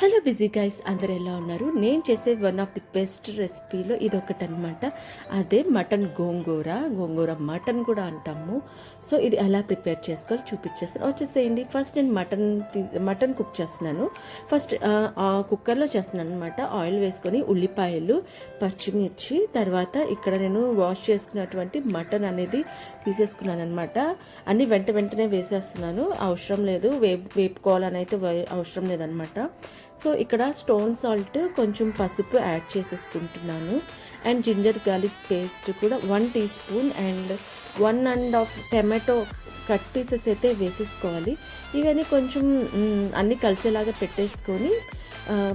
Hello busy guys, అందరు ఎలా ఉన్నారు? నేను చేసే వన్ ఆఫ్ ది బెస్ట్ రెసిపీలో ఇది ఒకటి అనమాట. అదే మటన్ గోంగూర మటన్ కూడా అంటాము. సో ఇది ఎలా ప్రిపేర్ చేసుకోవాలి చూపించేస్తాను, వచ్చేసేయండి. ఫస్ట్ నేను మటన్ కుక్ చేస్తున్నాను. ఫస్ట్ కుక్కర్లో చేస్తున్నాను అనమాట. ఆయిల్ వేసుకొని ఉల్లిపాయలు, పచ్చిమిర్చి, తర్వాత ఇక్కడ నేను వాష్ చేసుకున్నటువంటి మటన్ అనేది తీసేసుకున్నాను అనమాట. అన్నీ వెంటనే వేసేస్తున్నాను, అవసరం లేదు వేపుకోవాలని అయితే అవసరం లేదనమాట. సో ఇక్కడ స్టోన్ సాల్ట్, కొంచెం పసుపు యాడ్ చేసేసుకుంటున్నాను. అండ్ జింజర్ గార్లిక్ పేస్ట్ కూడా 1 teaspoon and 1.5 tomato cut pieces అయితే వేసేసుకోవాలి. ఇవన్నీ కొంచెం అన్నీ కలిసేలాగా పెట్టేసుకొని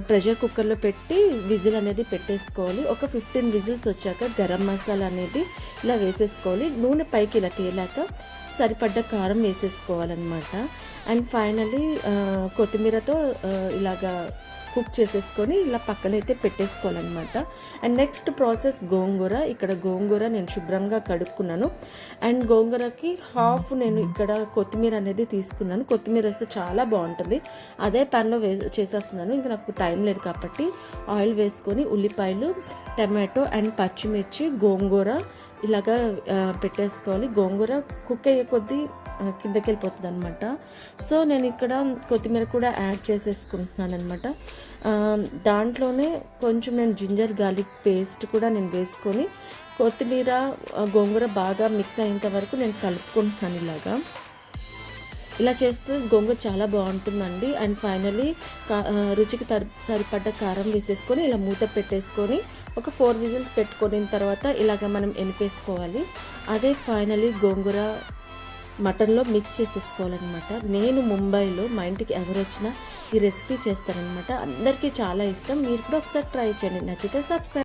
ప్రెషర్ కుక్కర్లో పెట్టి విజిల్ అనేది పెట్టేసుకోవాలి. ఒక 15 విజిల్స్ వచ్చాక గరం మసాలా అనేది ఇలా వేసేసుకోవాలి. నూనె పైకి ఇలా తేలాక సరిపడ్డ కారం వేసేసుకోవాలన్నమాట. అండ్ ఫైనలీ కొత్తిమీరతో ఇలాగా కుక్ చేసేసుకొని ఇలా పక్కనైతే పెట్టేసుకోవాలన్నమాట. అండ్ నెక్స్ట్ ప్రాసెస్ ఇక్కడ గోంగూర నేను శుభ్రంగా కడుక్కున్నాను. అండ్ గోంగూరకి హాఫ్ నేను ఇక్కడ కొత్తిమీర అనేది తీసుకున్నాను. కొత్తిమీర వేస్తే చాలా బాగుంటుంది. అదే ప్యాన్లో చేసేస్తున్నాను, ఇంకా నాకు టైం లేదు కాబట్టి. ఆయిల్ వేసుకొని ఉల్లిపాయలు, టమాటో అండ్ పచ్చిమిర్చి, గోంగూర ఇలాగా పెట్టేసుకోవాలి. గోంగూర కుక్ అయ్యే కొద్దీ కిందకి వెళ్ళిపోతుంది అనమాట. సో నేను ఇక్కడ కొత్తిమీర కూడా యాడ్ చేసేసుకుంటున్నాను అనమాట. దాంట్లోనే కొంచెం నేను జింజర్ గార్లిక్ పేస్ట్ కూడా నేను వేసుకొని కొత్తిమీర గోంగూర బాగా మిక్స్ అయ్యేంత వరకు నేను కలుపుకుంటున్నాను. ఇలా చేస్తే గోంగూర చాలా బాగుంటుందండి. అండ్ ఫైనలీ రుచికి సరిపడ్డ కారం వేసేసుకొని ఇలా మూత పెట్టేసుకొని ఒక 4 విజిల్స్ పెట్టుకున్న తర్వాత ఇలాగ మనం ఎనిపేసుకోవాలి. అదే ఫైనలీ గోంగూర మటన్లో మిక్స్ చేసేసుకోవాలన్నమాట. నేను ముంబైలో, మా ఇంటికి ఎవరు వచ్చినా ఈ రెసిపీ చేస్తారనమాట. అందరికీ చాలా ఇష్టం. మీరు కూడా ఒకసారి ట్రై చేయండి, నచ్చితే సబ్స్క్రైబ్.